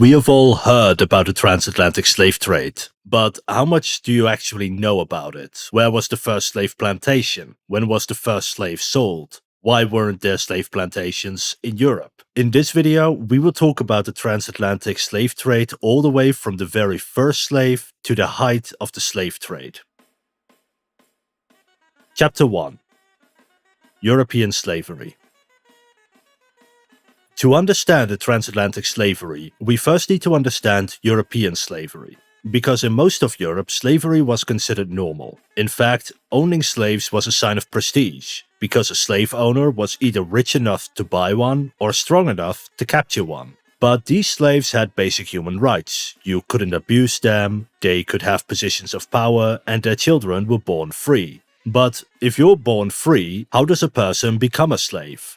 We have all heard about the transatlantic slave trade, but how much do you actually know about it? Where was the first slave plantation? When was the first slave sold? Why weren't there slave plantations in Europe? In this video, we will talk about the transatlantic slave trade all the way from the very first slave to the height of the slave trade. Chapter 1: European Slavery. To understand the transatlantic slavery, we first need to understand European slavery. Because in most of Europe, slavery was considered normal. In fact, owning slaves was a sign of prestige, because a slave owner was either rich enough to buy one or strong enough to capture one. But these slaves had basic human rights. You couldn't abuse them, they could have positions of power, and their children were born free. But if you're born free, how does a person become a slave?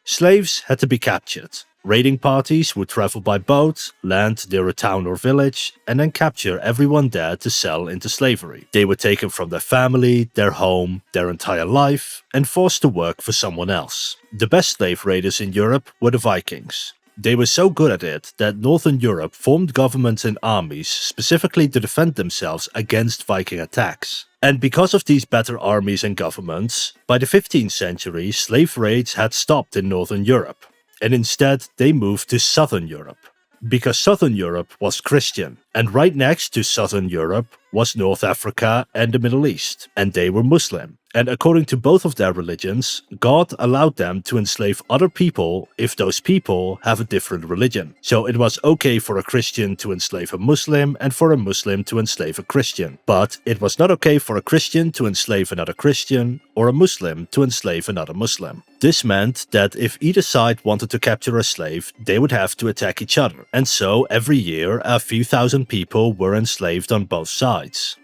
Slaves had to be captured. Raiding parties would travel by boat, land near a town or village, and then capture everyone there to sell into slavery. They were taken from their family, their home, their entire life, and forced to work for someone else. The best slave raiders in Europe were the Vikings. They were so good at it that Northern Europe formed governments and armies specifically to defend themselves against Viking attacks. And because of these better armies and governments, by the 15th century, slave raids had stopped in Northern Europe, and instead they moved to Southern Europe. Because Southern Europe was Christian, and right next to Southern Europe was North Africa and the Middle East, and they were Muslim. And according to both of their religions, God allowed them to enslave other people if those people have a different religion. So it was okay for a Christian to enslave a Muslim and for a Muslim to enslave a Christian. But it was not okay for a Christian to enslave another Christian or a Muslim to enslave another Muslim. This meant that if either side wanted to capture a slave, they would have to attack each other. And so every year a few thousand people were enslaved on both sides.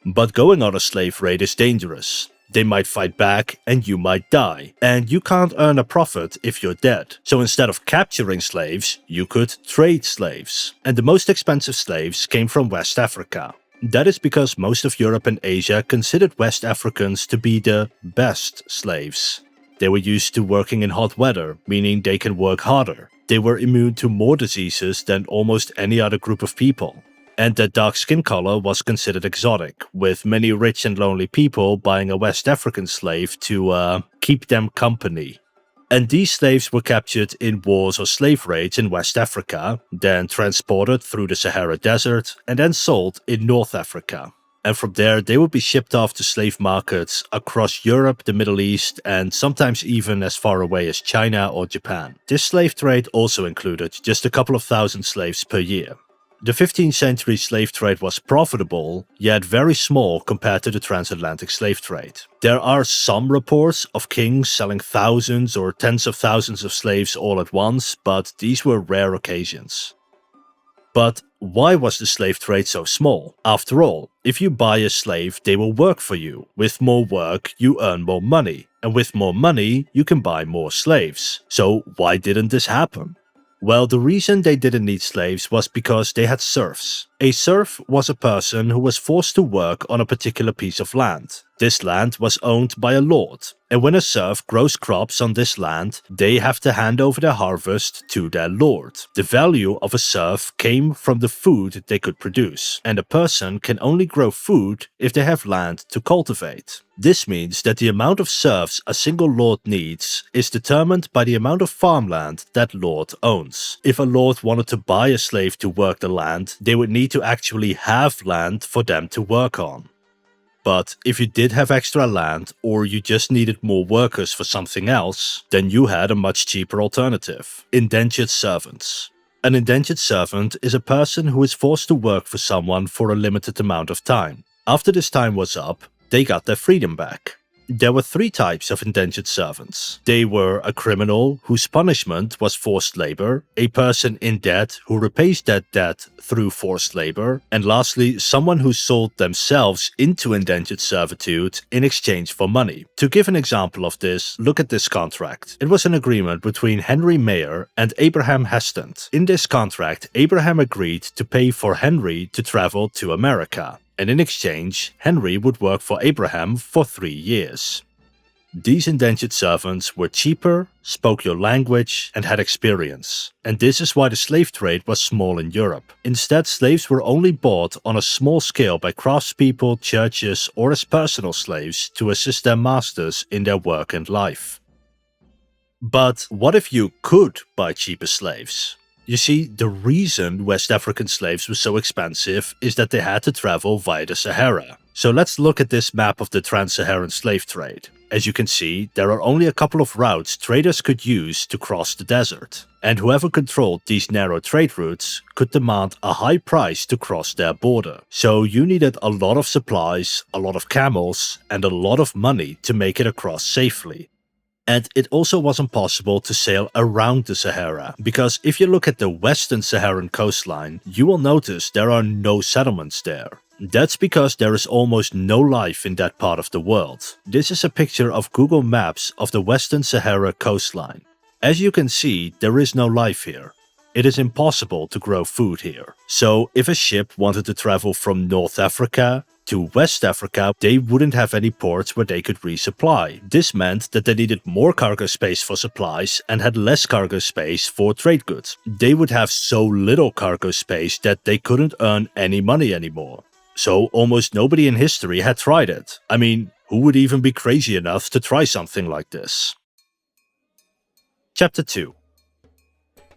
But going on a slave raid is dangerous. They might fight back and you might die. And you can't earn a profit if you're dead. So instead of capturing slaves, you could trade slaves. And the most expensive slaves came from West Africa. That is because most of Europe and Asia considered West Africans to be the best slaves. They were used to working in hot weather, meaning they can work harder. They were immune to more diseases than almost any other group of people. And their dark skin color was considered exotic, with many rich and lonely people buying a West African slave to keep them company. And these slaves were captured in wars or slave raids in West Africa, then transported through the Sahara Desert, and then sold in North Africa. And from there they would be shipped off to slave markets across Europe, the Middle East, and sometimes even as far away as China or Japan. This slave trade also included just a couple of thousand slaves per year. The 15th century slave trade was profitable, yet very small compared to the transatlantic slave trade. There are some reports of kings selling thousands or tens of thousands of slaves all at once, but these were rare occasions. But why was the slave trade so small? After all, if you buy a slave, they will work for you. With more work, you earn more money. And with more money, you can buy more slaves. So why didn't this happen? Well, the reason they didn't need slaves was because they had serfs. A serf was a person who was forced to work on a particular piece of land. This land was owned by a lord, and when a serf grows crops on this land, they have to hand over their harvest to their lord. The value of a serf came from the food they could produce, and a person can only grow food if they have land to cultivate. This means that the amount of serfs a single lord needs is determined by the amount of farmland that lord owns. If a lord wanted to buy a slave to work the land, they would need to actually have land for them to work on. But if you did have extra land, or you just needed more workers for something else, then you had a much cheaper alternative: indentured servants. An indentured servant is a person who is forced to work for someone for a limited amount of time. After this time was up, they got their freedom back. There were three types of indentured servants. They were a criminal whose punishment was forced labor, a person in debt who repays that debt through forced labor, and lastly, someone who sold themselves into indentured servitude in exchange for money. To give an example of this, look at this contract. It was an agreement between Henry Mayer and Abraham Heston. In this contract, Abraham agreed to pay for Henry to travel to America. And in exchange, Henry would work for Abraham for 3 years. These indentured servants were cheaper, spoke your language, and had experience. And this is why the slave trade was small in Europe. Instead, slaves were only bought on a small scale by craftspeople, churches, or as personal slaves to assist their masters in their work and life. But what if you could buy cheaper slaves? You see, the reason West African slaves were so expensive is that they had to travel via the Sahara. So let's look at this map of the trans-Saharan slave trade. As you can see, there are only a couple of routes traders could use to cross the desert. And whoever controlled these narrow trade routes could demand a high price to cross their border. So you needed a lot of supplies, a lot of camels, and a lot of money to make it across safely. And it also wasn't possible to sail around the Sahara, because if you look at the Western Saharan coastline, you will notice there are no settlements there. That's because there is almost no life in that part of the world. This is a picture of Google Maps of the Western Sahara coastline. As you can see, there is no life here. It is impossible to grow food here. So if a ship wanted to travel from North Africa to West Africa, they wouldn't have any ports where they could resupply. This meant that they needed more cargo space for supplies and had less cargo space for trade goods. They would have so little cargo space that they couldn't earn any money anymore. So almost nobody in history had tried it. I mean, who would even be crazy enough to try something like this? Chapter 2.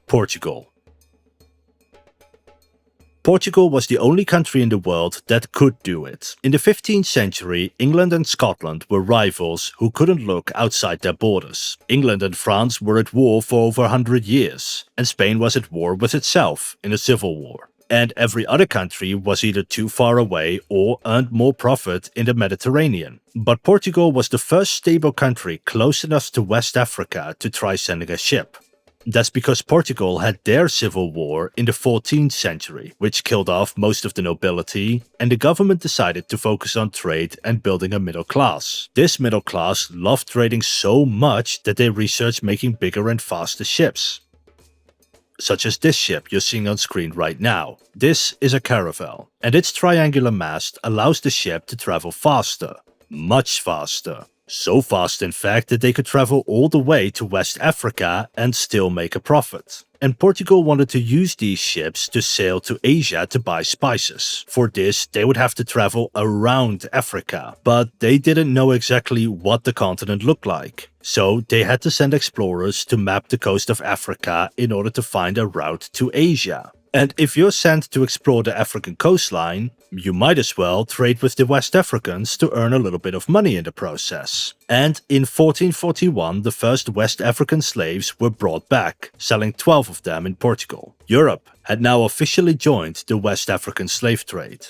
Portugal. Portugal was the only country in the world that could do it. In the 15th century, England and Scotland were rivals who couldn't look outside their borders. England and France were at war for over 100 years, and Spain was at war with itself in a civil war. And every other country was either too far away or earned more profit in the Mediterranean. But Portugal was the first stable country close enough to West Africa to try sending a ship. That's because Portugal had their civil war in the 14th century, which killed off most of the nobility, and the government decided to focus on trade and building a middle class. This middle class loved trading so much that they researched making bigger and faster ships. Such as this ship you're seeing on screen right now. This is a caravel, and its triangular mast allows the ship to travel faster. Much faster. So fast in fact that they could travel all the way to West Africa and still make a profit. And Portugal wanted to use these ships to sail to Asia to buy spices. For this, they would have to travel around Africa, but they didn't know exactly what the continent looked like. So they had to send explorers to map the coast of Africa in order to find a route to Asia. And if you're sent to explore the African coastline, you might as well trade with the West Africans to earn a little bit of money in the process. And in 1441, the first West African slaves were brought back, selling 12 of them in Portugal. Europe had now officially joined the West African slave trade.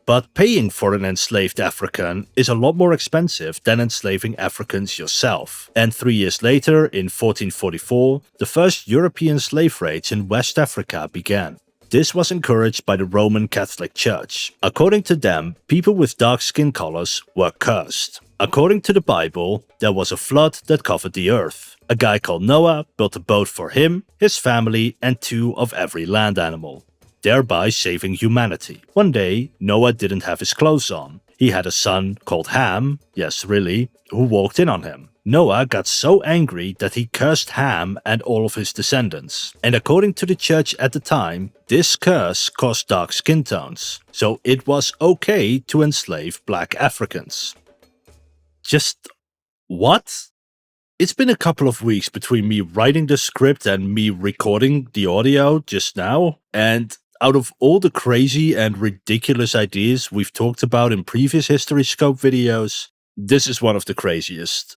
But paying for an enslaved African is a lot more expensive than enslaving Africans yourself. And 3 years later, in 1444, the first European slave raids in West Africa began. This was encouraged by the Roman Catholic Church. According to them, people with dark skin colors were cursed. According to the Bible, there was a flood that covered the earth. A guy called Noah built a boat for him, his family, and 2 of every land animal, thereby saving humanity. One day, Noah didn't have his clothes on. He had a son called Ham, yes really, who walked in on him. Noah got so angry that he cursed Ham and all of his descendants. And according to the church at the time, this curse caused dark skin tones, so it was okay to enslave black Africans. Just what? It's been a couple of weeks between me writing the script and me recording the audio just now, and out of all the crazy and ridiculous ideas we've talked about in previous History Scope videos, this is one of the craziest.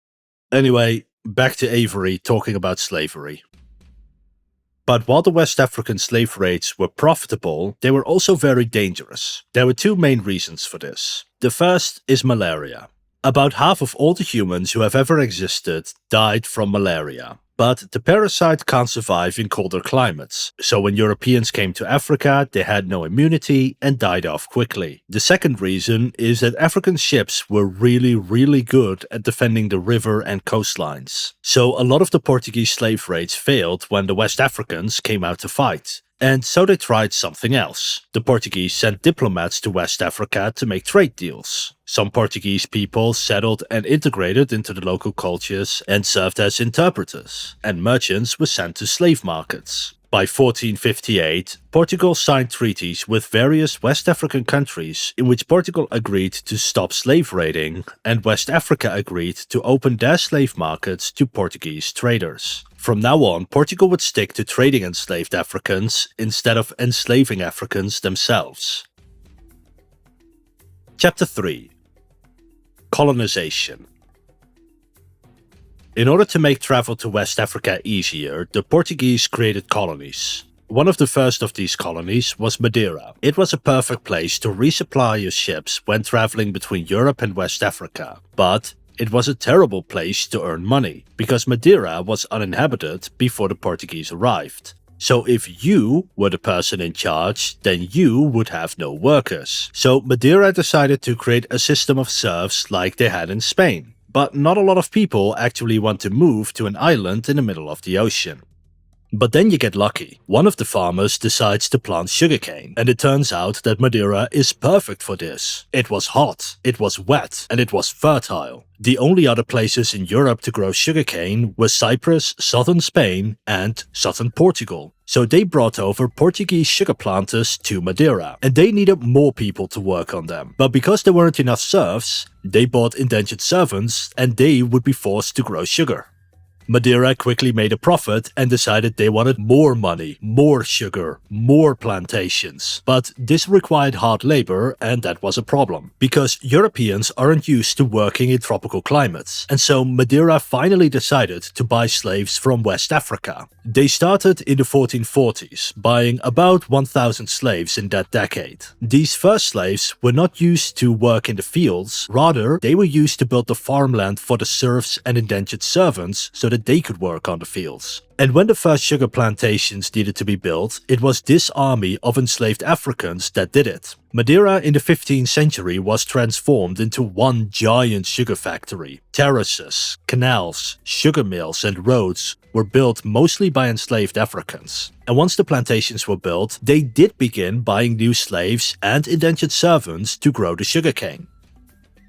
Anyway, back to Avery talking about slavery. But while the West African slave raids were profitable, they were also very dangerous. There were 2 main reasons for this. The first is malaria. About half of all the humans who have ever existed died from malaria. But the parasite can't survive in colder climates, so when Europeans came to Africa, they had no immunity and died off quickly. The second reason is that African ships were really good at defending the river and coastlines. So a lot of the Portuguese slave raids failed when the West Africans came out to fight. And so they tried something else. The Portuguese sent diplomats to West Africa to make trade deals. Some Portuguese people settled and integrated into the local cultures and served as interpreters, and merchants were sent to slave markets. By 1458, Portugal signed treaties with various West African countries in which Portugal agreed to stop slave raiding, and West Africa agreed to open their slave markets to Portuguese traders. From now on, Portugal would stick to trading enslaved Africans instead of enslaving Africans themselves. Chapter 3: Colonization. In order to make travel to West Africa easier, the Portuguese created colonies. One of the first of these colonies was Madeira. It was a perfect place to resupply your ships when traveling between Europe and West Africa. But it was a terrible place to earn money, because Madeira was uninhabited before the Portuguese arrived. So if you were the person in charge, then you would have no workers. So Madeira decided to create a system of serfs like they had in Spain. But not a lot of people actually want to move to an island in the middle of the ocean. But then you get lucky. One of the farmers decides to plant sugarcane, and it turns out that Madeira is perfect for this. It was hot, it was wet, and it was fertile. The only other places in Europe to grow sugarcane were Cyprus, southern Spain, and southern Portugal. So they brought over Portuguese sugar planters to Madeira, and they needed more people to work on them. But because there weren't enough serfs, they bought indentured servants, and they would be forced to grow sugar. Madeira quickly made a profit and decided they wanted more money, more sugar, more plantations. But this required hard labor, and that was a problem, because Europeans aren't used to working in tropical climates. And so Madeira finally decided to buy slaves from West Africa. They started in the 1440s, buying about 1,000 slaves in that decade. These first slaves were not used to work in the fields, rather they were used to build the farmland for the serfs and indentured servants so that they could work on the fields. And when the first sugar plantations needed to be built, it was this army of enslaved Africans that did it. Madeira in the 15th century was transformed into one giant sugar factory. Terraces, canals, sugar mills and roads were built mostly by enslaved Africans. And once the plantations were built, they did begin buying new slaves and indentured servants to grow the sugarcane.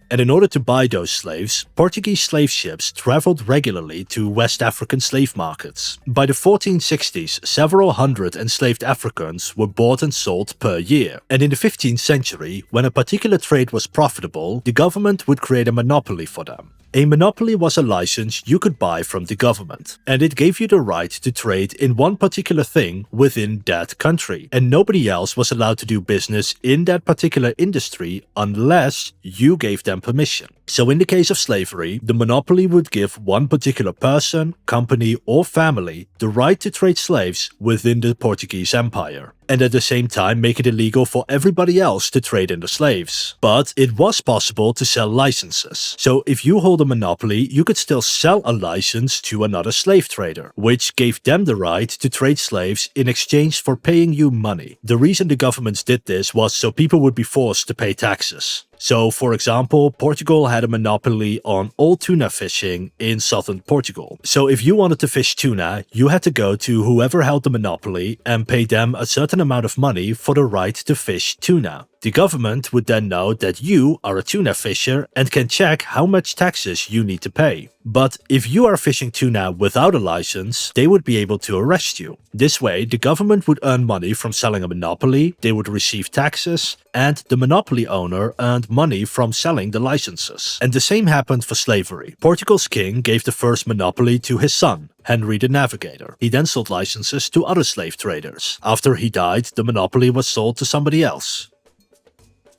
And in order to buy those slaves, Portuguese slave ships traveled regularly to West African slave markets. By the 1460s, several hundred enslaved Africans were bought and sold per year. And in the 15th century, when a particular trade was profitable, the government would create a monopoly for them. A monopoly was a license you could buy from the government, and it gave you the right to trade in one particular thing within that country, and nobody else was allowed to do business in that particular industry unless you gave them permission. So in the case of slavery, the monopoly would give one particular person, company or family the right to trade slaves within the Portuguese Empire, and at the same time make it illegal for everybody else to trade in the slaves. But it was possible to sell licenses. So if you hold a monopoly, you could still sell a license to another slave trader, which gave them the right to trade slaves in exchange for paying you money. The reason the governments did this was so people would be forced to pay taxes. So, for example, Portugal had a monopoly on all tuna fishing in southern Portugal. So if you wanted to fish tuna, you had to go to whoever held the monopoly and pay them a certain amount of money for the right to fish tuna. The government would then know that you are a tuna fisher and can check how much taxes you need to pay. But if you are fishing tuna without a license, they would be able to arrest you. This way, the government would earn money from selling a monopoly, they would receive taxes, and the monopoly owner earned money from selling the licenses. And the same happened for slavery. Portugal's king gave the first monopoly to his son, Henry the Navigator. He then sold licenses to other slave traders. After he died, the monopoly was sold to somebody else.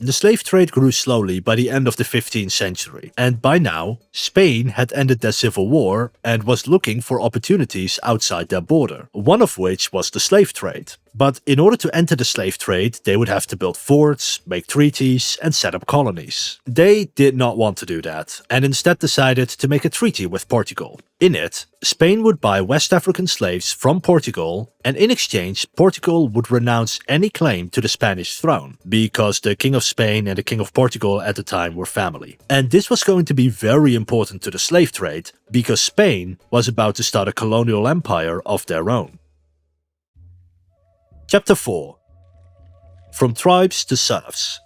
The slave trade grew slowly by the end of the 15th century, and by now, Spain had ended their civil war and was looking for opportunities outside their border, one of which was the slave trade. But in order to enter the slave trade, they would have to build forts, make treaties, and set up colonies. They did not want to do that, and instead decided to make a treaty with Portugal. In it, Spain would buy West African slaves from Portugal, and in exchange, Portugal would renounce any claim to the Spanish throne, because the King of Spain and the King of Portugal at the time were family. And this was going to be very important to the slave trade, because Spain was about to start a colonial empire of their own. Chapter 4. From Tribes to Serfs.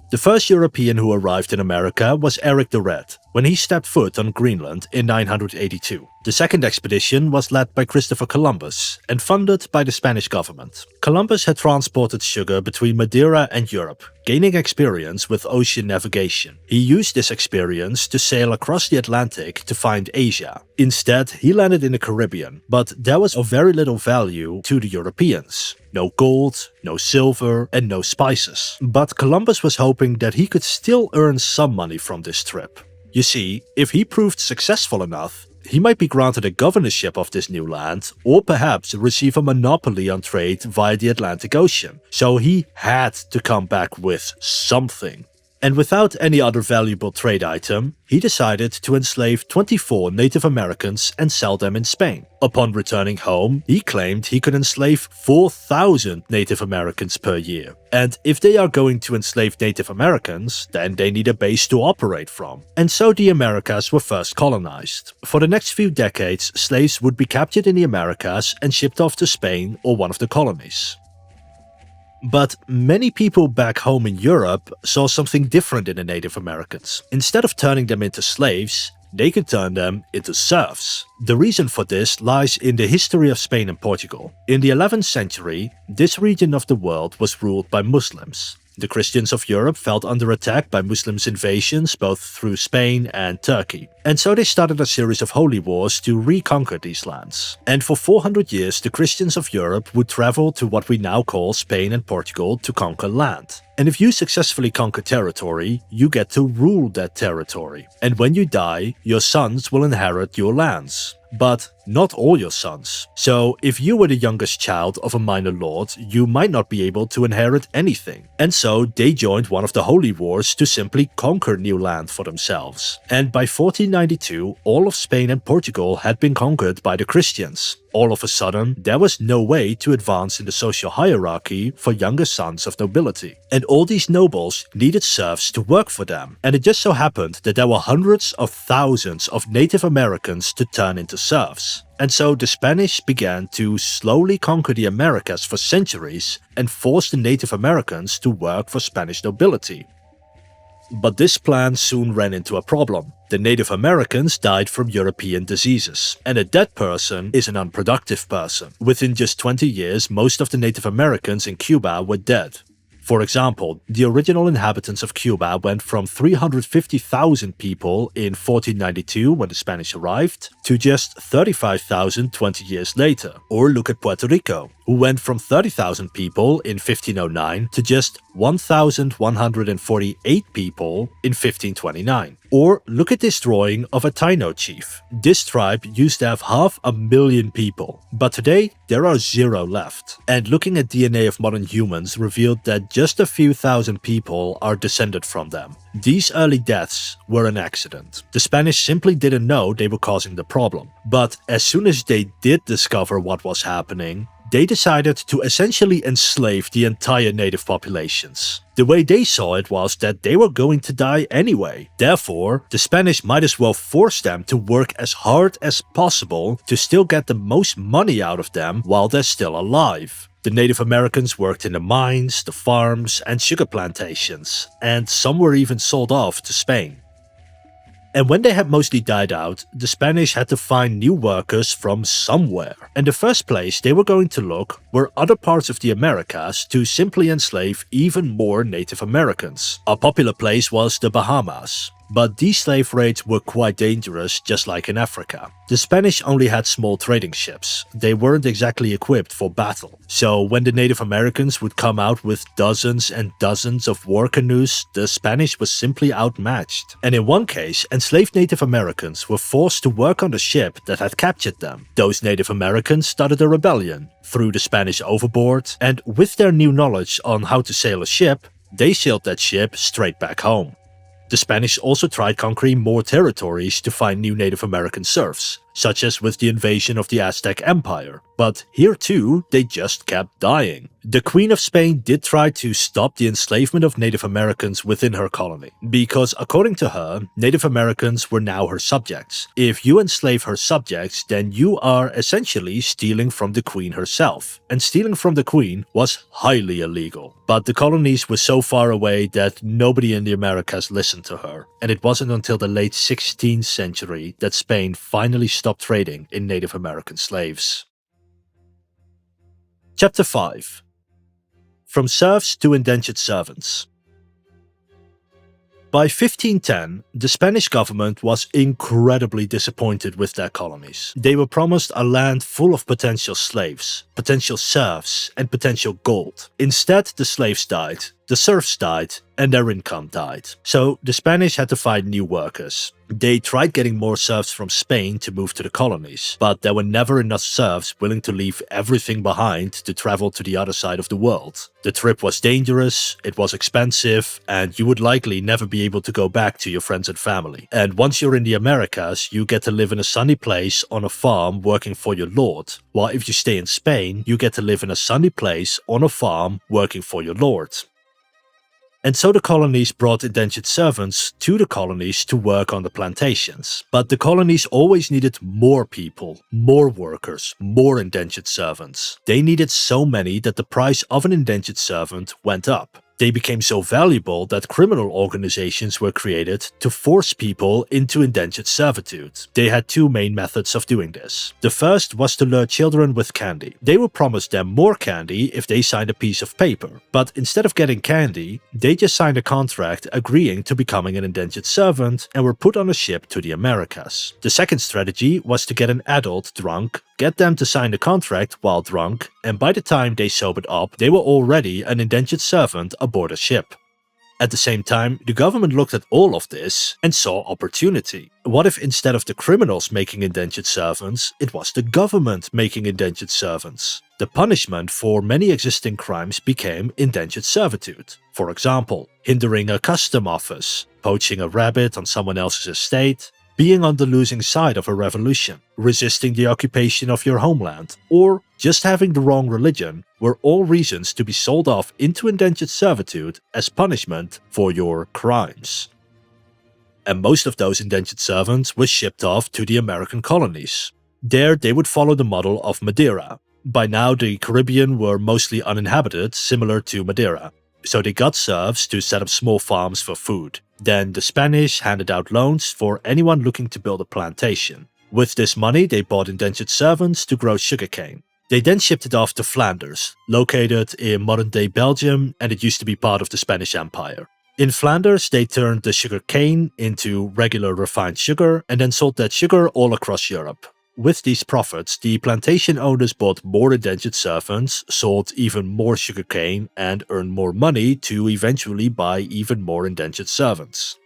The first European who arrived in America was Eric the Red, when he stepped foot on Greenland in 982. The second expedition was led by Christopher Columbus and funded by the Spanish government. Columbus had transported sugar between Madeira and Europe, gaining experience with ocean navigation. He used this experience to sail across the Atlantic to find Asia. Instead, he landed in the Caribbean, but that was of very little value to the Europeans. No gold, no silver, and no spices. But Columbus was hoping that he could still earn some money from this trip. You see, if he proved successful enough, he might be granted a governorship of this new land, or perhaps receive a monopoly on trade via the Atlantic Ocean. So he had to come back with something. And without any other valuable trade item, he decided to enslave 24 Native Americans and sell them in Spain. Upon returning home, he claimed he could enslave 4,000 Native Americans per year. And if they are going to enslave Native Americans, then they need a base to operate from. And so the Americas were first colonized. For the next few decades, slaves would be captured in the Americas and shipped off to Spain or one of the colonies. But many people back home in Europe saw something different in the Native Americans. Instead of turning them into slaves, they could turn them into serfs. The reason for this lies in the history of Spain and Portugal. In the 11th century, this region of the world was ruled by Muslims. The Christians of Europe felt under attack by Muslims' invasions both through Spain and Turkey. And so they started a series of holy wars to reconquer these lands. And for 400 years, the Christians of Europe would travel to what we now call Spain and Portugal to conquer land. And if you successfully conquer territory, you get to rule that territory. And when you die, your sons will inherit your lands. But not all your sons. So if you were the youngest child of a minor lord, you might not be able to inherit anything. And so they joined one of the holy wars to simply conquer new land for themselves. And by 1492, all of Spain and Portugal had been conquered by the Christians. All of a sudden, there was no way to advance in the social hierarchy for younger sons of nobility. And all these nobles needed serfs to work for them. And it just so happened that there were hundreds of thousands of Native Americans to turn into serfs. And so the Spanish began to slowly conquer the Americas for centuries and force the Native Americans to work for Spanish nobility. But this plan soon ran into a problem. The Native Americans died from European diseases, and a dead person is an unproductive person. Within just 20 years, most of the Native Americans in Cuba were dead. For example, the original inhabitants of Cuba went from 350,000 people in 1492 when the Spanish arrived to just 35,000 20 years later. Or look at Puerto Rico, who went from 30,000 people in 1509 to just 1,148 people in 1529. Or look at this drawing of a Taino chief. This tribe used to have 500,000 people, but today there are 0 left. And looking at DNA of modern humans revealed that just a few thousand people are descended from them. These early deaths were an accident. The Spanish simply didn't know they were causing the problem. But as soon as they did discover what was happening, they decided to essentially enslave the entire native populations. The way they saw it was that they were going to die anyway. Therefore, the Spanish might as well force them to work as hard as possible to still get the most money out of them while they're still alive. The Native Americans worked in the mines, the farms, and sugar plantations, and some were even sold off to Spain. And when they had mostly died out, the Spanish had to find new workers from somewhere. And the first place they were going to look were other parts of the Americas to simply enslave even more Native Americans. A popular place was the Bahamas. But these slave raids were quite dangerous, just like in Africa. The Spanish only had small trading ships. They weren't exactly equipped for battle. So when the Native Americans would come out with dozens and dozens of war canoes, the Spanish was simply outmatched. And in one case, enslaved Native Americans were forced to work on the ship that had captured them. Those Native Americans started a rebellion, threw the Spanish overboard, and with their new knowledge on how to sail a ship, they sailed that ship straight back home. The Spanish also tried conquering more territories to find new Native American serfs, such as with the invasion of the Aztec Empire. But here too, they just kept dying. The Queen of Spain did try to stop the enslavement of Native Americans within her colony, because according to her, Native Americans were now her subjects. If you enslave her subjects, then you are essentially stealing from the Queen herself, and stealing from the Queen was highly illegal. But the colonies were so far away that nobody in the Americas listened to her, and it wasn't until the late 16th century that Spain finally stopped trading in Native American slaves. Chapter 5. From Serfs to Indentured Servants. By 1510, the Spanish government was incredibly disappointed with their colonies. They were promised a land full of potential slaves, potential serfs, and potential gold. Instead, the slaves died, the serfs died, and their income died. So the Spanish had to find new workers. They tried getting more serfs from Spain to move to the colonies, but there were never enough serfs willing to leave everything behind to travel to the other side of the world. The trip was dangerous, it was expensive, and you would likely never be able to go back to your friends and family. And once you're in the Americas, you get to live in a sunny place on a farm working for your lord, while if you stay in Spain, you get to live in a sunny place on a farm working for your lord. And so the colonies brought indentured servants to the colonies to work on the plantations. But the colonies always needed more people, more workers, more indentured servants. They needed so many that the price of an indentured servant went up. They became so valuable that criminal organizations were created to force people into indentured servitude. They had two main methods of doing this. The first was to lure children with candy. They would promise them more candy if they signed a piece of paper. But instead of getting candy, they just signed a contract agreeing to becoming an indentured servant and were put on a ship to the Americas. The second strategy was to get an adult drunk, get them to sign the contract while drunk, and by the time they sobered up, they were already an indentured servant aboard a ship. At the same time, the government looked at all of this and saw opportunity. What if instead of the criminals making indentured servants, it was the government making indentured servants? The punishment for many existing crimes became indentured servitude. For example, hindering a custom office, poaching a rabbit on someone else's estate, being on the losing side of a revolution, resisting the occupation of your homeland, or just having the wrong religion were all reasons to be sold off into indentured servitude as punishment for your crimes. And most of those indentured servants were shipped off to the American colonies. There they would follow the model of Madeira. By now the Caribbean were mostly uninhabited, similar to Madeira. So they got serfs to set up small farms for food. Then the Spanish handed out loans for anyone looking to build a plantation. With this money, they bought indentured servants to grow sugarcane. They then shipped it off to Flanders, located in modern-day Belgium, and it used to be part of the Spanish Empire. In Flanders, they turned the sugar cane into regular refined sugar and then sold that sugar all across Europe. With these profits, the plantation owners bought more indentured servants, sold even more sugarcane, and earned more money to eventually buy even more indentured servants.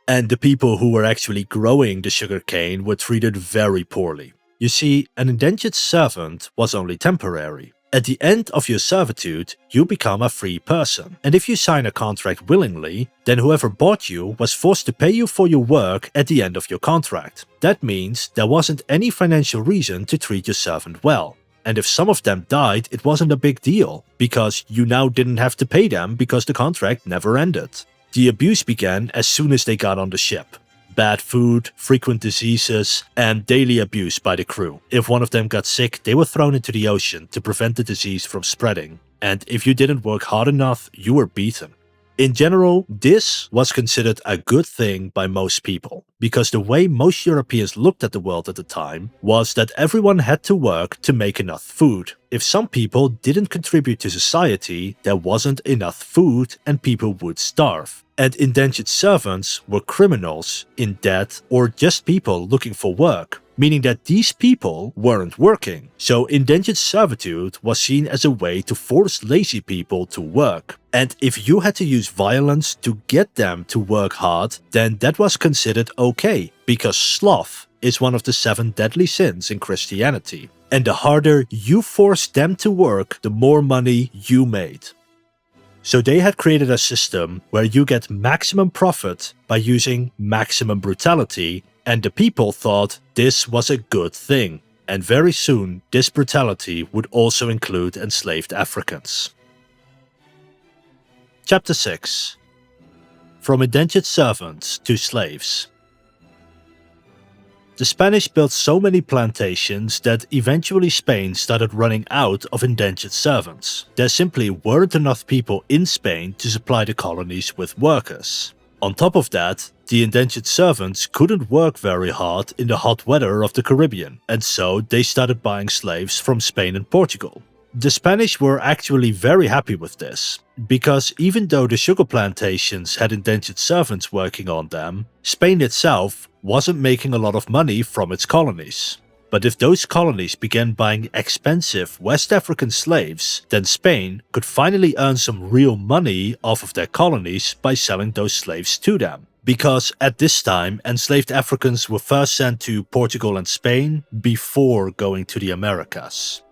And the people who were actually growing the sugarcane were treated very poorly. You see, an indentured servant was only temporary. At the end of your servitude, you become a free person. And if you sign a contract willingly, then whoever bought you was forced to pay you for your work at the end of your contract. That means there wasn't any financial reason to treat your servant well. And if some of them died, it wasn't a big deal, because you now didn't have to pay them because the contract never ended. The abuse began as soon as they got on the ship. Bad food, frequent diseases, and daily abuse by the crew. If one of them got sick, they were thrown into the ocean to prevent the disease from spreading. And if you didn't work hard enough, you were beaten. In general, this was considered a good thing by most people, because the way most Europeans looked at the world at the time was that everyone had to work to make enough food. If some people didn't contribute to society, there wasn't enough food and people would starve. And indentured servants were criminals, in debt, or just people looking for work, meaning that these people weren't working. So indentured servitude was seen as a way to force lazy people to work. And if you had to use violence to get them to work hard, then that was considered okay, because sloth is one of the 7 deadly sins in Christianity. And the harder you forced them to work, the more money you made. So they had created a system where you get maximum profit by using maximum brutality And the people thought this was a good thing, and very soon this brutality would also include enslaved Africans. Chapter 6. From indentured servants to slaves. The Spanish built so many plantations that eventually Spain started running out of indentured servants. There simply weren't enough people in Spain to supply the colonies with workers. On top of that, the indentured servants couldn't work very hard in the hot weather of the Caribbean, and so they started buying slaves from Spain and Portugal. The Spanish were actually very happy with this, because even though the sugar plantations had indentured servants working on them, Spain itself wasn't making a lot of money from its colonies. But if those colonies began buying expensive West African slaves, then Spain could finally earn some real money off of their colonies by selling those slaves to them. Because at this time, enslaved Africans were first sent to Portugal and Spain before going to the Americas.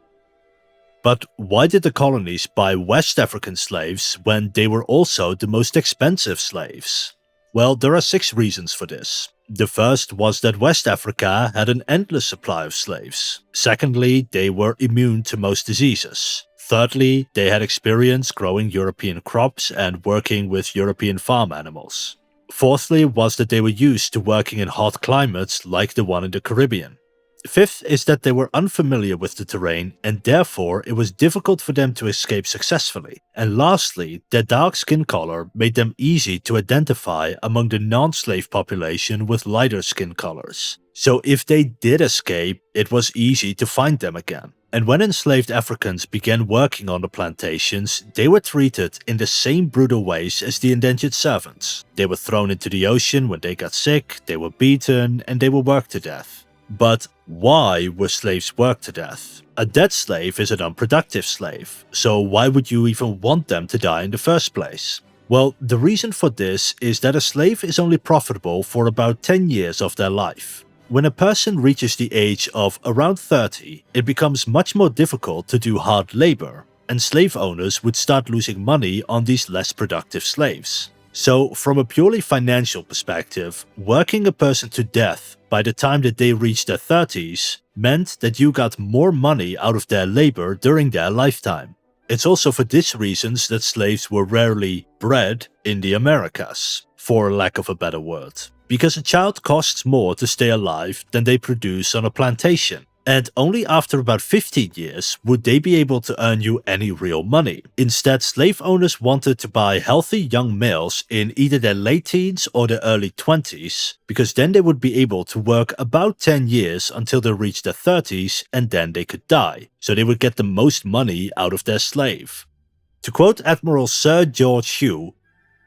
But why did the colonies buy West African slaves when they were also the most expensive slaves? Well, there are 6 reasons for this. The first was that West Africa had an endless supply of slaves. Secondly, they were immune to most diseases. Thirdly, they had experience growing European crops and working with European farm animals. Fourthly was that they were used to working in hot climates like the one in the Caribbean. Fifth is that they were unfamiliar with the terrain and therefore it was difficult for them to escape successfully. And lastly, their dark skin color made them easy to identify among the non-slave population with lighter skin colors. So if they did escape, it was easy to find them again. And when enslaved Africans began working on the plantations, they were treated in the same brutal ways as the indentured servants. They were thrown into the ocean when they got sick, they were beaten, and they were worked to death. But why were slaves worked to death? A dead slave is an unproductive slave, so why would you even want them to die in the first place? Well, the reason for this is that a slave is only profitable for about 10 years of their life. When a person reaches the age of around 30, it becomes much more difficult to do hard labor, and slave owners would start losing money on these less productive slaves. So, from a purely financial perspective, working a person to death by the time that they reached their 30s meant that you got more money out of their labor during their lifetime. It's also for this reasons that slaves were rarely bred in the Americas, for lack of a better word. Because a child costs more to stay alive than they produce on a plantation. And only after about 15 years would they be able to earn you any real money. Instead, slave owners wanted to buy healthy young males in either their late teens or their early 20s, because then they would be able to work about 10 years until they reached their 30s and then they could die, so they would get the most money out of their slave. To quote Admiral Sir George Hugh,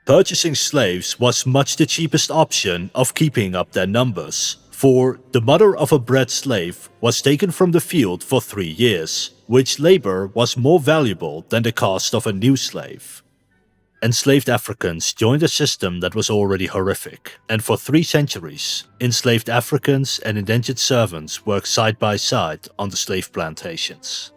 purchasing slaves was much the cheapest option of keeping up their numbers. For the mother of a bred slave was taken from the field for 3 years, which labor was more valuable than the cost of a new slave. Enslaved Africans joined a system that was already horrific, and for 3 centuries, enslaved Africans and indentured servants worked side by side on the slave plantations.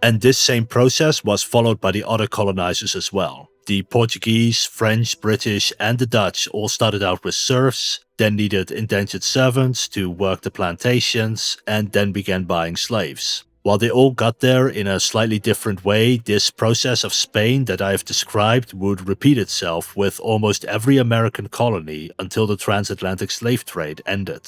And this same process was followed by the other colonizers as well. The Portuguese, French, British, and the Dutch all started out with serfs, then needed indentured servants to work the plantations, and then began buying slaves. While they all got there in a slightly different way, this process of Spain that I have described would repeat itself with almost every American colony until the transatlantic slave trade ended.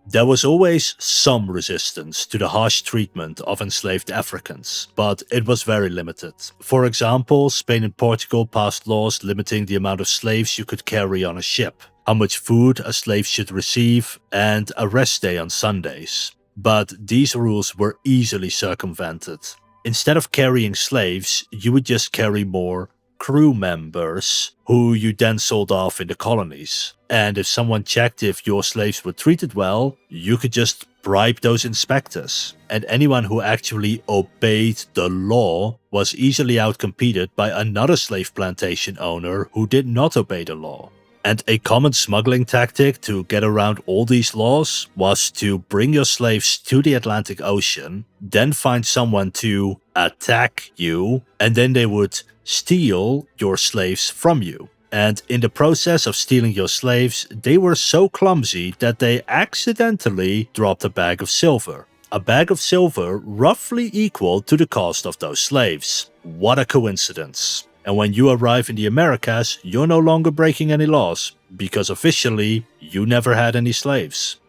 There was always some resistance to the harsh treatment of enslaved Africans, but it was very limited. For example, Spain and Portugal passed laws limiting the amount of slaves you could carry on a ship, how much food a slave should receive, and a rest day on Sundays. But these rules were easily circumvented. Instead of carrying slaves, you would just carry more crew members who you then sold off in the colonies. And if someone checked if your slaves were treated well, you could just bribe those inspectors. And anyone who actually obeyed the law was easily outcompeted by another slave plantation owner who did not obey the law. And a common smuggling tactic to get around all these laws was to bring your slaves to the Atlantic Ocean, then find someone to attack you, and then they would steal your slaves from you. And in the process of stealing your slaves, they were so clumsy that they accidentally dropped a bag of silver. A bag of silver roughly equal to the cost of those slaves. What a coincidence. And when you arrive in the Americas, you're no longer breaking any laws, because officially, you never had any slaves.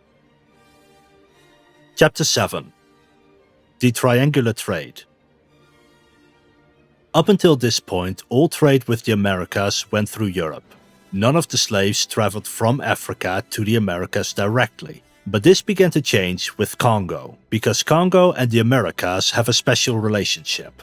Chapter 7. The Triangular Trade. Up until this point, all trade with the Americas went through Europe. None of the slaves traveled from Africa to the Americas directly. But this began to change with Congo, because Congo and the Americas have a special relationship.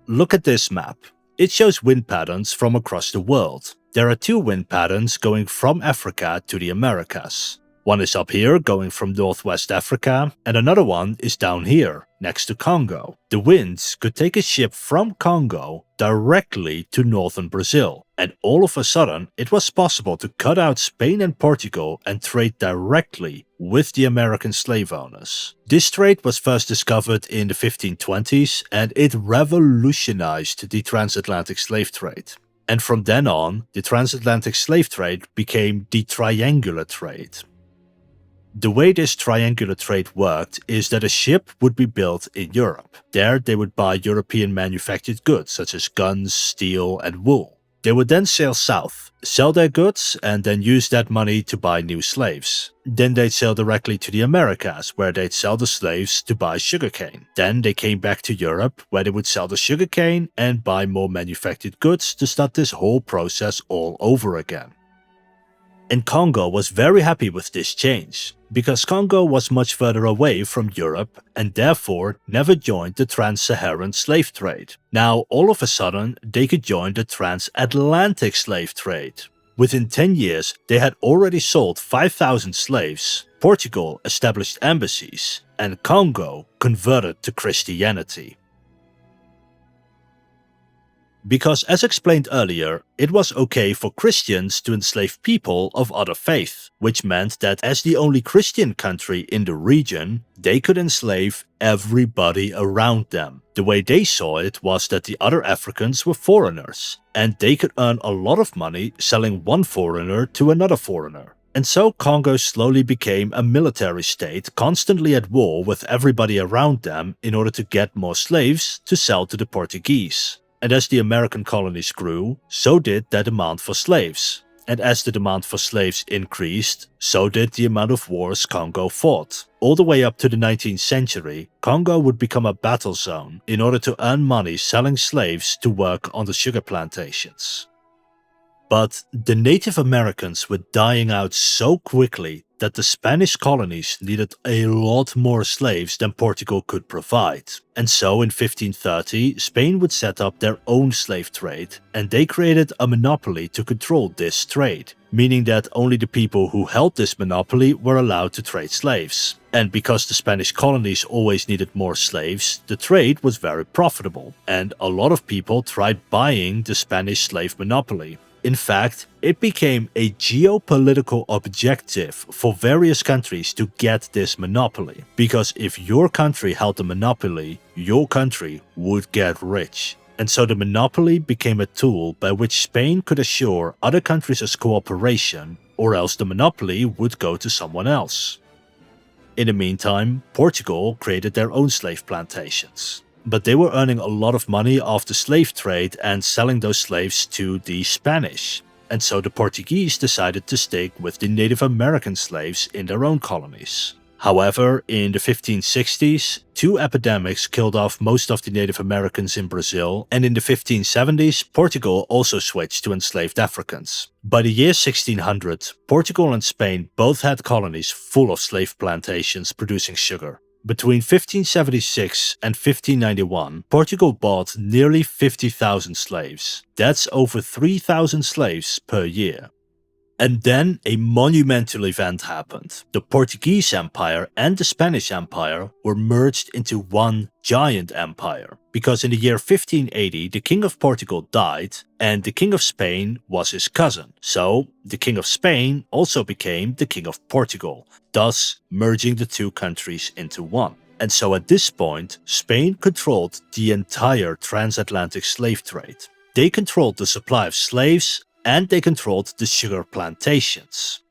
Look at this map. It shows wind patterns from across the world. There are two wind patterns going from Africa to the Americas. One is up here, going from Northwest Africa, and another one is down here, next to Congo. The winds could take a ship from Congo directly to northern Brazil, and all of a sudden it was possible to cut out Spain and Portugal and trade directly with the American slave owners. This trade was first discovered in the 1520s, and it revolutionized the transatlantic slave trade. And from then on, the transatlantic slave trade became the triangular trade. The way this triangular trade worked is that a ship would be built in Europe. There they would buy European manufactured goods such as guns, steel and wool. They would then sail south, sell their goods and then use that money to buy new slaves. Then they'd sail directly to the Americas where they'd sell the slaves to buy sugarcane. Then they came back to Europe where they would sell the sugarcane and buy more manufactured goods to start this whole process all over again. And Congo was very happy with this change, because Congo was much further away from Europe and therefore never joined the trans-Saharan slave trade. Now all of a sudden they could join the transatlantic slave trade. Within 10 years they had already sold 5,000 slaves, Portugal established embassies, and Congo converted to Christianity. Because as explained earlier, it was okay for Christians to enslave people of other faith, which meant that as the only Christian country in the region, they could enslave everybody around them. The way they saw it was that the other Africans were foreigners, and they could earn a lot of money selling one foreigner to another foreigner. And so Congo slowly became a military state constantly at war with everybody around them in order to get more slaves to sell to the Portuguese. And as the American colonies grew, so did their demand for slaves. And as the demand for slaves increased, so did the amount of wars Congo fought. All the way up to the 19th century, Congo would become a battle zone in order to earn money selling slaves to work on the sugar plantations. But the Native Americans were dying out so quickly that the Spanish colonies needed a lot more slaves than Portugal could provide. And so in 1530, Spain would set up their own slave trade, and they created a monopoly to control this trade, meaning that only the people who held this monopoly were allowed to trade slaves. And because the Spanish colonies always needed more slaves, the trade was very profitable, and a lot of people tried buying the Spanish slave monopoly. In fact, it became a geopolitical objective for various countries to get this monopoly, because if your country held the monopoly, your country would get rich. And so the monopoly became a tool by which Spain could assure other countries' cooperation, or else the monopoly would go to someone else. In the meantime, Portugal created their own slave plantations. But they were earning a lot of money off the slave trade and selling those slaves to the Spanish. And so the Portuguese decided to stick with the Native American slaves in their own colonies. However, in the 1560s, two epidemics killed off most of the Native Americans in Brazil, and in the 1570s, Portugal also switched to enslaved Africans. By the year 1600, Portugal and Spain both had colonies full of slave plantations producing sugar. Between 1576 and 1591, Portugal bought nearly 50,000 slaves. That's over 3,000 slaves per year. And then a monumental event happened. The Portuguese Empire and the Spanish Empire were merged into one giant empire. Because in the year 1580, the King of Portugal died, and the King of Spain was his cousin. So, the King of Spain also became the King of Portugal, thus merging the two countries into one. And so at this point, Spain controlled the entire transatlantic slave trade. They controlled the supply of slaves and they controlled the sugar plantations.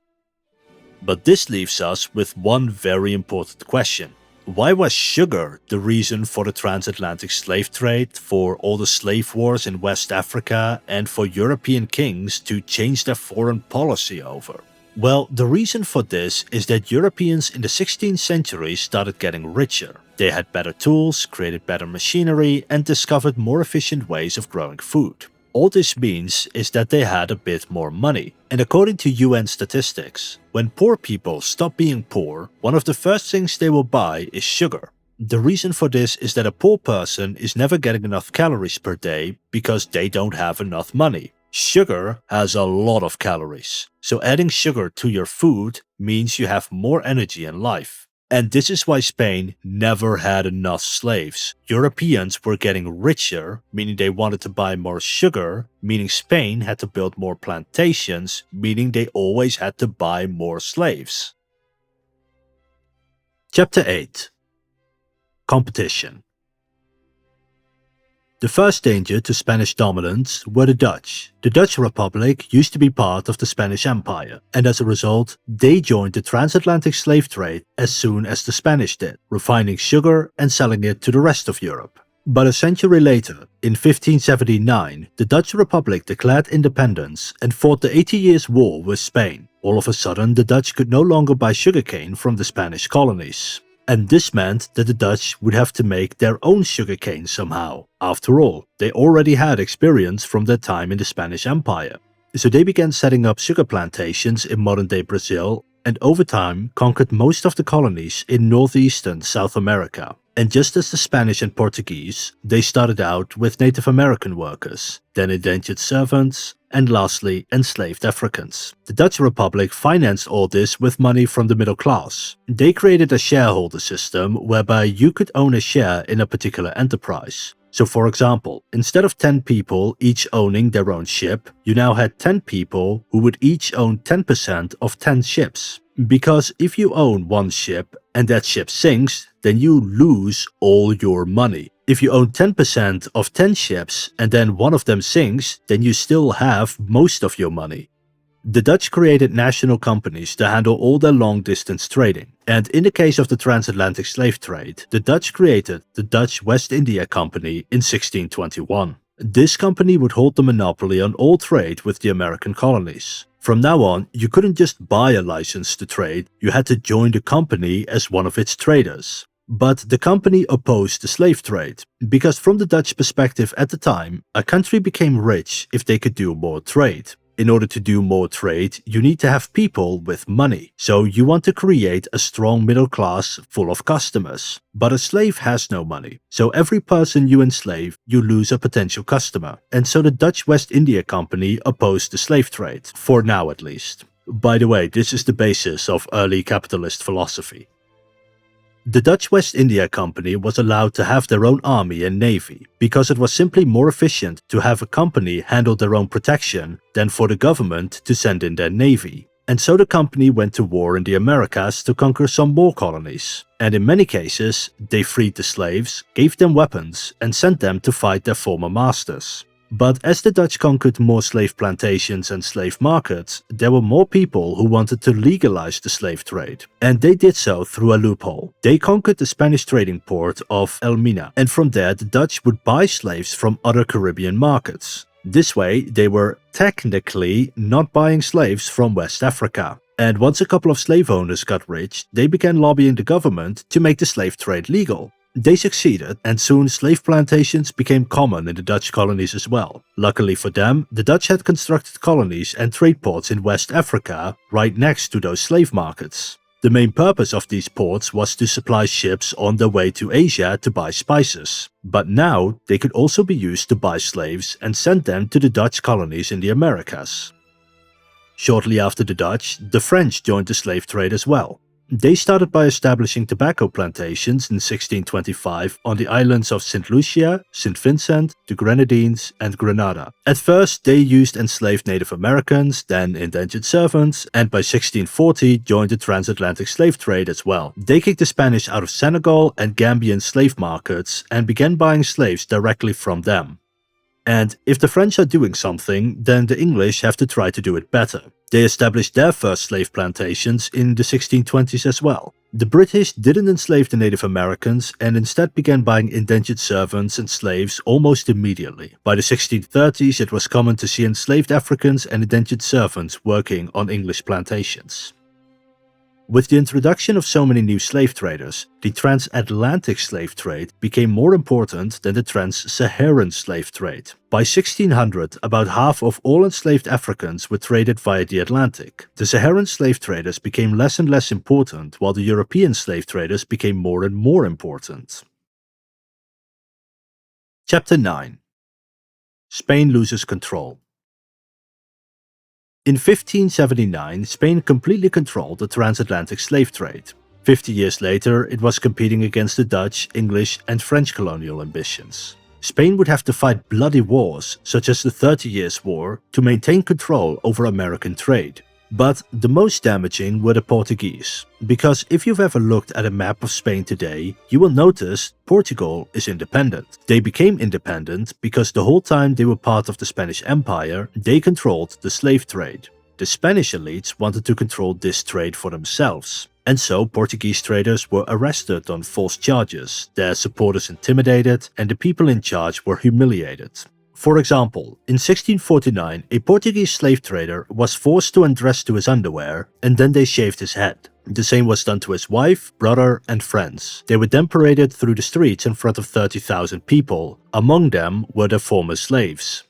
But this leaves us with one very important question. Why was sugar the reason for the transatlantic slave trade, for all the slave wars in West Africa, and for European kings to change their foreign policy over? Well, the reason for this is that Europeans in the 16th century started getting richer. They had better tools, created better machinery, and discovered more efficient ways of growing food. All this means is that they had a bit more money. And according to UN statistics, when poor people stop being poor, one of the first things they will buy is sugar. The reason for this is that a poor person is never getting enough calories per day because they don't have enough money. Sugar has a lot of calories, so adding sugar to your food means you have more energy in life. And this is why Spain never had enough slaves. Europeans were getting richer, meaning they wanted to buy more sugar, meaning Spain had to build more plantations, meaning they always had to buy more slaves. Chapter 8. Competition. The first danger to Spanish dominance were the Dutch. The Dutch Republic used to be part of the Spanish Empire, and as a result, they joined the transatlantic slave trade as soon as the Spanish did, refining sugar and selling it to the rest of Europe. But a century later, in 1579, the Dutch Republic declared independence and fought the 80 Years' War with Spain. All of a sudden, the Dutch could no longer buy sugarcane from the Spanish colonies. And this meant that the Dutch would have to make their own sugarcane somehow. After all, they already had experience from their time in the Spanish Empire. So they began setting up sugar plantations in modern-day Brazil and over time conquered most of the colonies in northeastern South America. And just as the Spanish and Portuguese, they started out with Native American workers, then indentured servants, and lastly, enslaved Africans. The Dutch Republic financed all this with money from the middle class. They created a shareholder system whereby you could own a share in a particular enterprise. So for example, instead of 10 people each owning their own ship, you now had 10 people who would each own 10% of 10 ships. Because if you own one ship and that ship sinks, then you lose all your money. If you own 10% of 10 ships and then one of them sinks, then you still have most of your money. The Dutch created national companies to handle all their long-distance trading. And in the case of the transatlantic slave trade, the Dutch created the Dutch West India Company in 1621. This company would hold the monopoly on all trade with the American colonies. From now on, you couldn't just buy a license to trade, you had to join the company as one of its traders. But the company opposed the slave trade, because from the Dutch perspective at the time, a country became rich if they could do more trade. In order to do more trade, you need to have people with money. So you want to create a strong middle class full of customers. But a slave has no money. So every person you enslave, you lose a potential customer. And so the Dutch West India Company opposed the slave trade, for now at least. By the way, this is the basis of early capitalist philosophy. The Dutch West India Company was allowed to have their own army and navy because it was simply more efficient to have a company handle their own protection than for the government to send in their navy. And so the company went to war in the Americas to conquer some more colonies. And in many cases, they freed the slaves, gave them weapons, and sent them to fight their former masters. But as the Dutch conquered more slave plantations and slave markets, there were more people who wanted to legalize the slave trade. And they did so through a loophole. They conquered the Spanish trading port of Elmina, and from there the Dutch would buy slaves from other Caribbean markets. This way, they were technically not buying slaves from West Africa. And once a couple of slave owners got rich, they began lobbying the government to make the slave trade legal. They succeeded, and soon slave plantations became common in the Dutch colonies as well. Luckily for them, the Dutch had constructed colonies and trade ports in West Africa right next to those slave markets. The main purpose of these ports was to supply ships on their way to Asia to buy spices. But now, they could also be used to buy slaves and send them to the Dutch colonies in the Americas. Shortly after the Dutch, the French joined the slave trade as well. They started by establishing tobacco plantations in 1625 on the islands of St. Lucia, St. Vincent, the Grenadines, and Grenada. At first, they used enslaved Native Americans, then indentured servants, and by 1640 joined the transatlantic slave trade as well. They kicked the Spanish out of Senegal and Gambian slave markets and began buying slaves directly from them. And if the French are doing something, then the English have to try to do it better. They established their first slave plantations in the 1620s as well. The British didn't enslave the Native Americans and instead began buying indentured servants and slaves almost immediately. By the 1630s, it was common to see enslaved Africans and indentured servants working on English plantations. With the introduction of so many new slave traders, the transatlantic slave trade became more important than the trans-Saharan slave trade. By 1600, about half of all enslaved Africans were traded via the Atlantic. The Saharan slave traders became less and less important, while the European slave traders became more and more important. Chapter 9. Spain loses control. In 1579, Spain completely controlled the transatlantic slave trade. 50 years later, it was competing against the Dutch, English, and French colonial ambitions. Spain would have to fight bloody wars, such as the 30 Years' War, to maintain control over American trade. But the most damaging were the Portuguese, because if you've ever looked at a map of Spain today, you will notice Portugal is independent. They became independent because the whole time they were part of the Spanish Empire, they controlled the slave trade. The Spanish elites wanted to control this trade for themselves, and so Portuguese traders were arrested on false charges, their supporters intimidated, and the people in charge were humiliated. For example, in 1649, a Portuguese slave trader was forced to undress to his underwear, and then they shaved his head. The same was done to his wife, brother, and friends. They were then paraded through the streets in front of 30,000 people. Among them were their former slaves.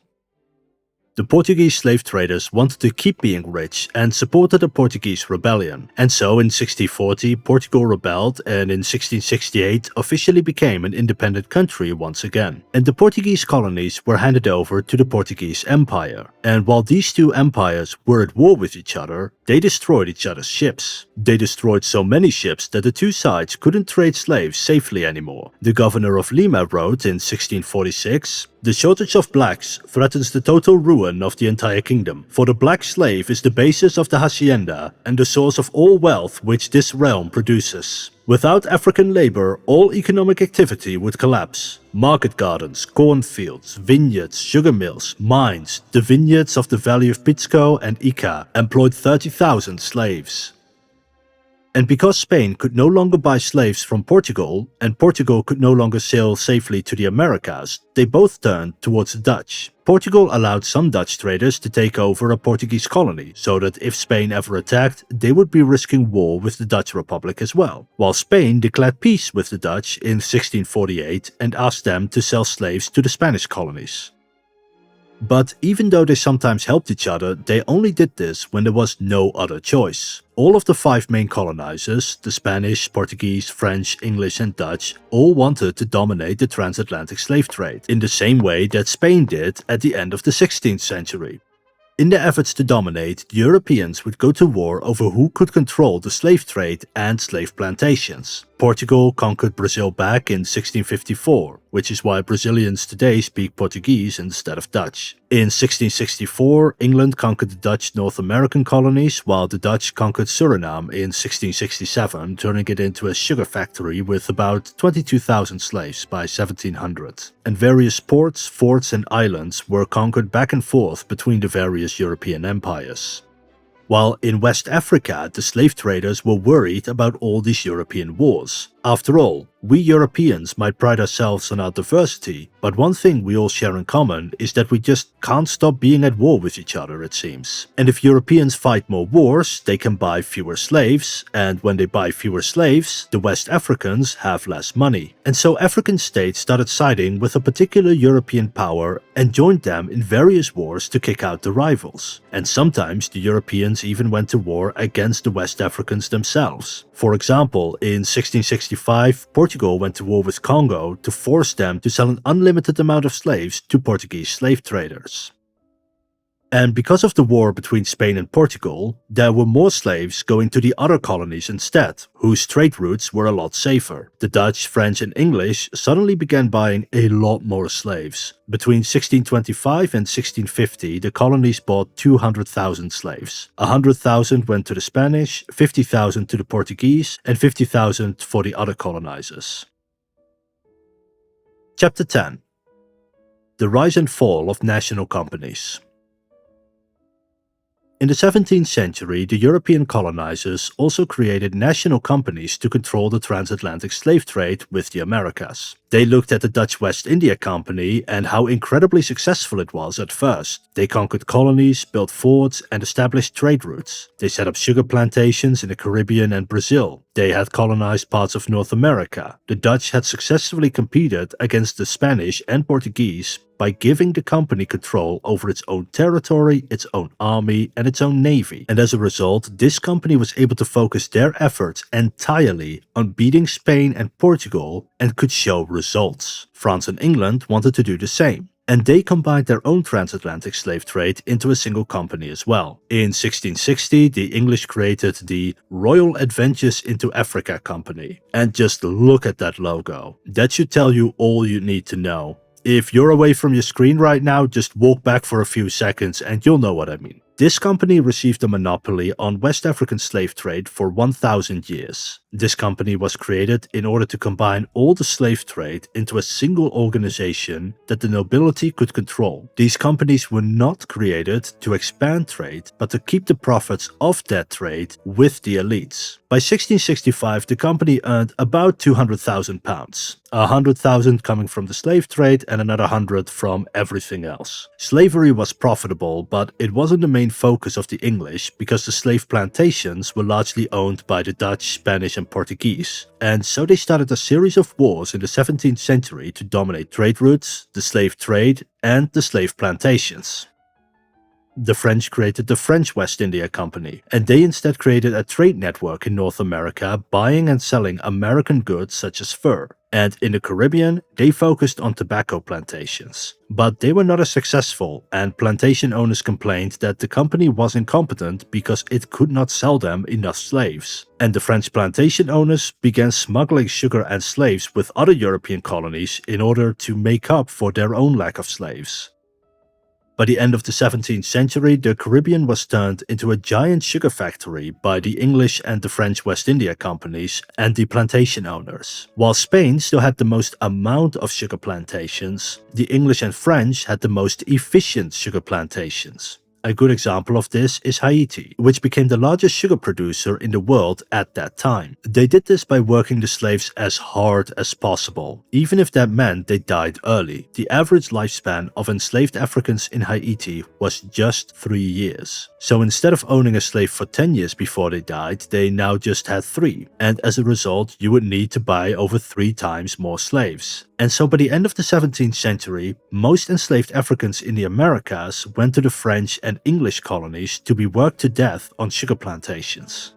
The Portuguese slave traders wanted to keep being rich and supported the Portuguese rebellion. And so in 1640, Portugal rebelled and in 1668 officially became an independent country once again. And the Portuguese colonies were handed over to the Portuguese Empire. And while these two empires were at war with each other, they destroyed each other's ships. They destroyed so many ships that the two sides couldn't trade slaves safely anymore. The governor of Lima wrote in 1646, "The shortage of blacks threatens the total ruin of the entire kingdom, for the black slave is the basis of the hacienda and the source of all wealth which this realm produces. Without African labor, all economic activity would collapse. Market gardens, cornfields, vineyards, sugar mills, mines, the vineyards of the Valley of Pisco and Ica employed 30,000 slaves." And because Spain could no longer buy slaves from Portugal, and Portugal could no longer sail safely to the Americas, they both turned towards the Dutch. Portugal allowed some Dutch traders to take over a Portuguese colony, so that if Spain ever attacked, they would be risking war with the Dutch Republic as well. While Spain declared peace with the Dutch in 1648 and asked them to sell slaves to the Spanish colonies. But even though they sometimes helped each other, they only did this when there was no other choice. All of the 5 main colonizers, the Spanish, Portuguese, French, English and Dutch, all wanted to dominate the transatlantic slave trade, in the same way that Spain did at the end of the 16th century. In their efforts to dominate, the Europeans would go to war over who could control the slave trade and slave plantations. Portugal conquered Brazil back in 1654, which is why Brazilians today speak Portuguese instead of Dutch. In 1664, England conquered the Dutch North American colonies, while the Dutch conquered Suriname in 1667, turning it into a sugar factory with about 22,000 slaves by 1700. And various ports, forts and islands were conquered back and forth between the various European empires. While in West Africa, the slave traders were worried about all these European wars. After all, we Europeans might pride ourselves on our diversity, but one thing we all share in common is that we just can't stop being at war with each other, it seems. And if Europeans fight more wars, they can buy fewer slaves, and when they buy fewer slaves, the West Africans have less money. And so African states started siding with a particular European power and joined them in various wars to kick out the rivals. And sometimes the Europeans even went to war against the West Africans themselves. For example, in 1665, Portugal went to war with Congo to force them to sell an unlimited amount of slaves to Portuguese slave traders. And because of the war between Spain and Portugal, there were more slaves going to the other colonies instead, whose trade routes were a lot safer. The Dutch, French and English suddenly began buying a lot more slaves. Between 1625 and 1650, the colonies bought 200,000 slaves. 100,000 went to the Spanish, 50,000 to the Portuguese, and 50,000 for the other colonizers. Chapter 10. The rise and fall of national companies. In the 17th century, the European colonizers also created national companies to control the transatlantic slave trade with the Americas. They looked at the Dutch West India Company and how incredibly successful it was at first. They conquered colonies, built forts, and established trade routes. They set up sugar plantations in the Caribbean and Brazil. They had colonized parts of North America. The Dutch had successfully competed against the Spanish and Portuguese by giving the company control over its own territory, its own army, and its own navy. And as a result, this company was able to focus their efforts entirely on beating Spain and Portugal and could show results. France and England wanted to do the same, and they combined their own transatlantic slave trade into a single company as well. In 1660, the English created the Royal Adventures into Africa Company. And just look at that logo. That should tell you all you need to know. If you're away from your screen right now, just walk back for a few seconds and you'll know what I mean. This company received a monopoly on West African slave trade for 1,000 years. This company was created in order to combine all the slave trade into a single organization that the nobility could control. These companies were not created to expand trade, but to keep the profits of that trade with the elites. By 1665, the company earned about £200,000, 100,000 coming from the slave trade and another 100 from everything else. Slavery was profitable, but it wasn't the main focus of the English because the slave plantations were largely owned by the Dutch, Spanish, and Portuguese. And so they started a series of wars in the 17th century to dominate trade routes, the slave trade, and the slave plantations. The French created the French West India Company, and they instead created a trade network in North America, buying and selling American goods such as fur. And in the Caribbean, they focused on tobacco plantations. But they were not as successful, and plantation owners complained that the company was incompetent because it could not sell them enough slaves. And the French plantation owners began smuggling sugar and slaves with other European colonies in order to make up for their own lack of slaves. By the end of the 17th century, the Caribbean was turned into a giant sugar factory by the English and the French West India Companies and the plantation owners. While Spain still had the most amount of sugar plantations, the English and French had the most efficient sugar plantations. A good example of this is Haiti, which became the largest sugar producer in the world at that time. They did this by working the slaves as hard as possible, even if that meant they died early. The average lifespan of enslaved Africans in Haiti was just 3 years. So instead of owning a slave for 10 years before they died, they now just had 3. And as a result, you would need to buy over 3 times more slaves. And so by the end of the 17th century, most enslaved Africans in the Americas went to the French and English colonies to be worked to death on sugar plantations.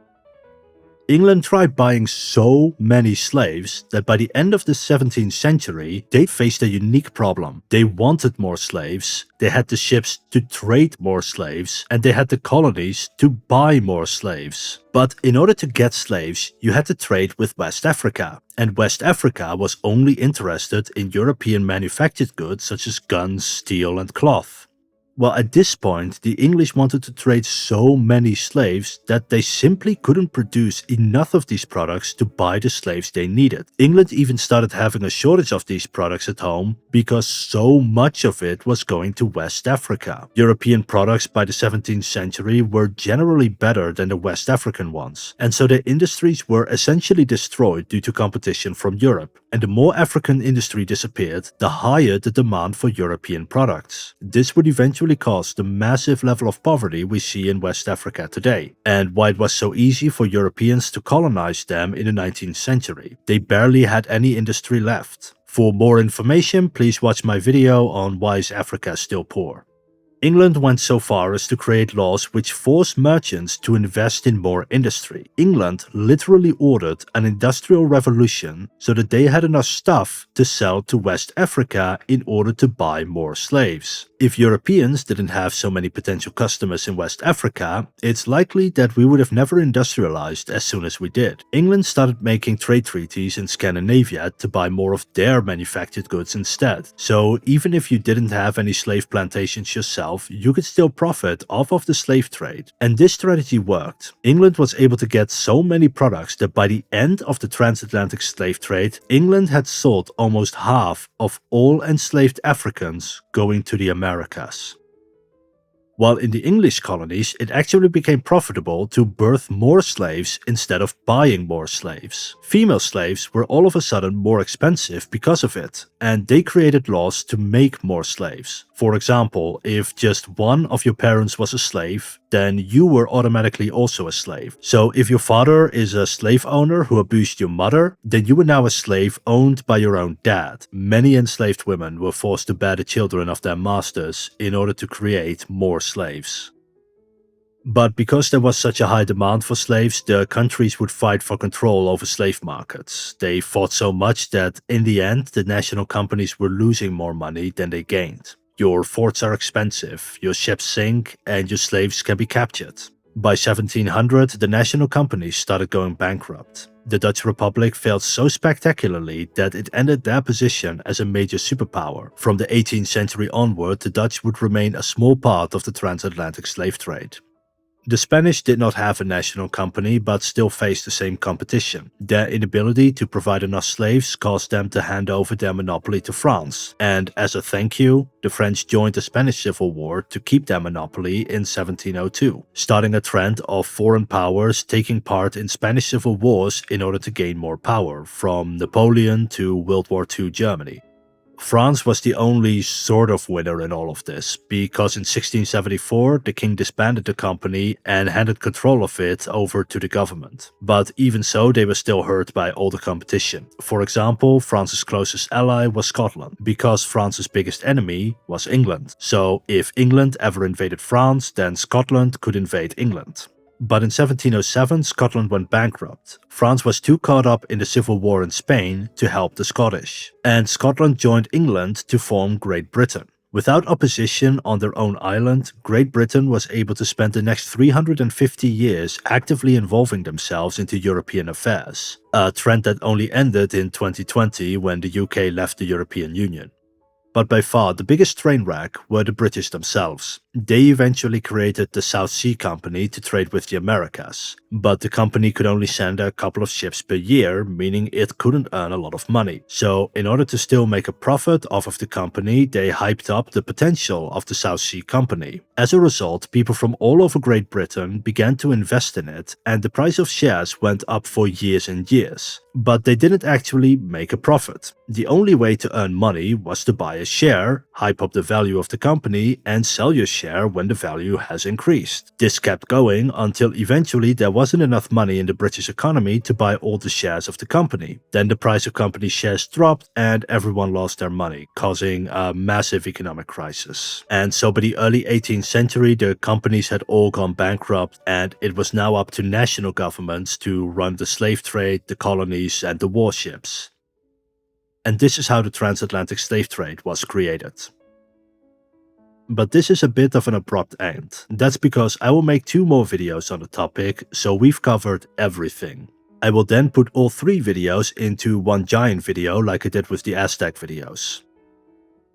England tried buying so many slaves that by the end of the 17th century, they faced a unique problem. They wanted more slaves, they had the ships to trade more slaves, and they had the colonies to buy more slaves. But in order to get slaves, you had to trade with West Africa. And West Africa was only interested in European manufactured goods such as guns, steel, and cloth. Well, at this point, the English wanted to trade so many slaves that they simply couldn't produce enough of these products to buy the slaves they needed. England even started having a shortage of these products at home because so much of it was going to West Africa. European products by the 17th century were generally better than the West African ones, and so their industries were essentially destroyed due to competition from Europe. And the more African industry disappeared, the higher the demand for European products. This would eventually caused the massive level of poverty we see in West Africa today, and why it was so easy for Europeans to colonize them in the 19th century. They barely had any industry left. For more information, please watch my video on why is Africa still poor. England went so far as to create laws which forced merchants to invest in more industry. England literally ordered an industrial revolution so that they had enough stuff to sell to West Africa in order to buy more slaves. If Europeans didn't have so many potential customers in West Africa, it's likely that we would have never industrialized as soon as we did. England started making trade treaties in Scandinavia to buy more of their manufactured goods instead. So even if you didn't have any slave plantations yourself, you could still profit off of the slave trade. And this strategy worked. England was able to get so many products that by the end of the transatlantic slave trade, England had sold almost half of all enslaved Africans going to the Americas. While in the English colonies, it actually became profitable to birth more slaves instead of buying more slaves. Female slaves were all of a sudden more expensive because of it, and they created laws to make more slaves. For example, if just one of your parents was a slave, then you were automatically also a slave. So if your father is a slave owner who abused your mother, then you were now a slave owned by your own dad. Many enslaved women were forced to bear the children of their masters in order to create more slaves. But because there was such a high demand for slaves, the countries would fight for control over slave markets. They fought so much that in the end, the national companies were losing more money than they gained. Your forts are expensive, your ships sink, and your slaves can be captured. By 1700, the national companies started going bankrupt. The Dutch Republic failed so spectacularly that it ended their position as a major superpower. From the 18th century onward, the Dutch would remain a small part of the transatlantic slave trade. The Spanish did not have a national company but still faced the same competition. Their inability to provide enough slaves caused them to hand over their monopoly to France, and as a thank you, the French joined the Spanish Civil War to keep their monopoly in 1702, starting a trend of foreign powers taking part in Spanish civil wars in order to gain more power, from Napoleon to World War II Germany. France was the only sort of winner in all of this, because in 1674 the king disbanded the company and handed control of it over to the government. But even so, they were still hurt by all the competition. For example, France's closest ally was Scotland, because France's biggest enemy was England. So if England ever invaded France, then Scotland could invade England. But in 1707, Scotland went bankrupt. France was too caught up in the civil war in Spain to help the Scottish, and Scotland joined England to form Great Britain. Without opposition on their own island, Great Britain was able to spend the next 350 years actively involving themselves into European affairs, a trend that only ended in 2020 when the UK left the European Union. But by far the biggest train wreck were the British themselves. They eventually created the South Sea Company to trade with the Americas, but the company could only send a couple of ships per year, meaning it couldn't earn a lot of money. So in order to still make a profit off of the company, they hyped up the potential of the South Sea Company. As a result, people from all over Great Britain began to invest in it, and the price of shares went up for years and years. But they didn't actually make a profit. The only way to earn money was to buy a share, hype up the value of the company, and sell your share when the value has increased. This kept going until eventually there wasn't enough money in the British economy to buy all the shares of the company. Then the price of company shares dropped and everyone lost their money, causing a massive economic crisis. And so by the early 18th century, the companies had all gone bankrupt, and it was now up to national governments to run the slave trade, the colonies, and the warships. And this is how the transatlantic slave trade was created. But this is a bit of an abrupt end. That's because I will make 2 more videos on the topic, so we've covered everything. I will then put all 3 videos into one giant video like I did with the Aztec videos.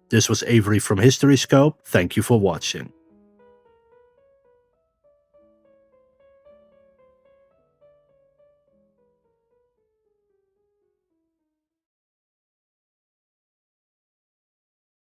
This was Avery from History Scope. Thank you for watching.